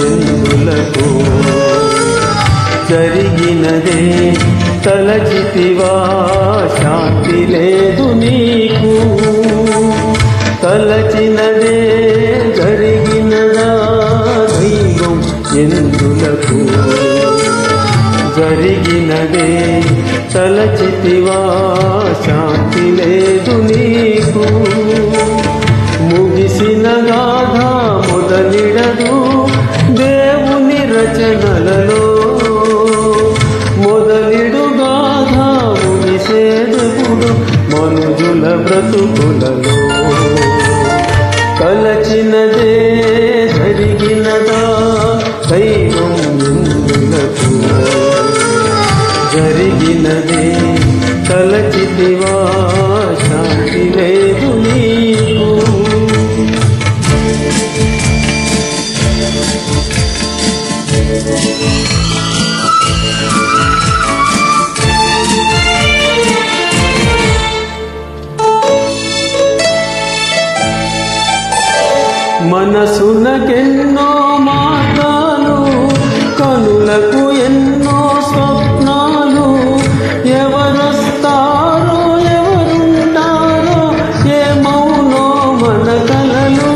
ఎందులకు జరిగినదే తలచితివా శాంతి లేదు నీకు తలచినదే జరిగినదా దైవం ఎందులకు జరిగినదే తలచితివా శాంతి లేదు నీకు ముగిసిన గాథ మొదలిడదు దేవుని రచనలలో మొదలిడు గాథ ముగిసేదెప్పుడు మనుజుల బ్రతుకులలో తలచినదే జరిగినదా దైవం ఎందులకు జరిగినదే తలచితివా శాంతి లేదు నీకు మనసునకెన్నో మార్గాలు కనులకు ఎన్నో స్వప్నాలు ఎవరొస్తారో ఎవరుంటారో ఏమౌనో మన కలలు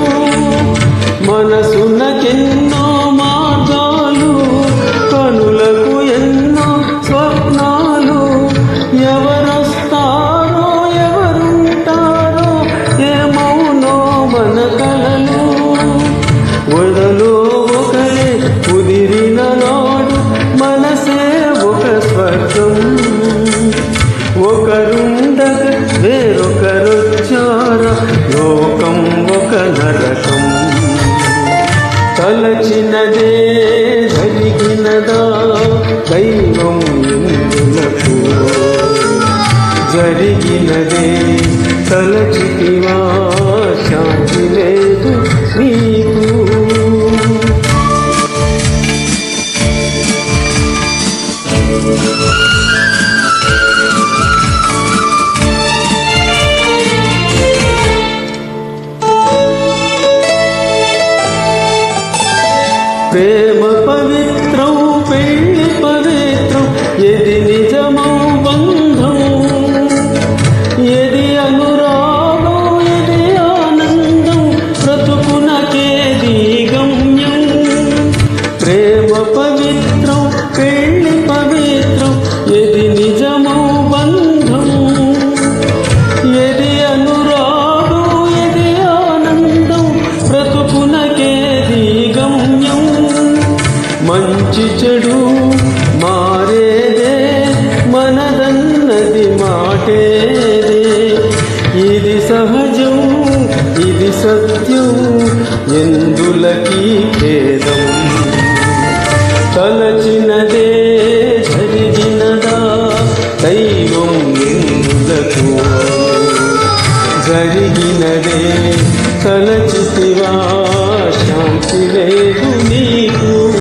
మనసునకెన్నో మార్గాలు కనులకు ఎన్నో స్వప్నాలు ఎవరొస్తారో ఎవరుంటారో ఏమౌనో మన కలలు వదలో ఒకరే కుదిరిన నాడు మనసే ఒక స్వర్గం ఒకరుండగ వేరొకరొచ్చారా లోకం ఒక నరకం తలచినదే జరిగినదా దైవం ఎందులకు జరిగినదే తలచితివా శాంతి లేదు నీకు ప్రేమ పవిత్రం పెళ్లి పవిత్రం ఏది నిజమౌ బంధం ఏది అనురాగం ఏది ఆనందం బ్రతుకునకేది గమ్యం ప్రేమ పవిత్రం పెళ్లి పవిత్రం ఏది నిజమౌ బంధం ఏది అనురాగం ఏది ఆనందం బ్రతుకునకేది గమ్యం మంచి చెడు మారేదే మనదన్నది మాటేదే ఇది సహజం ఇది సత్యం ఎందులకీ ఖేదం తలచినదే జరిగినదా దైవం ఎందులకు జరిగినదే తలచితివా శాంతి లేదు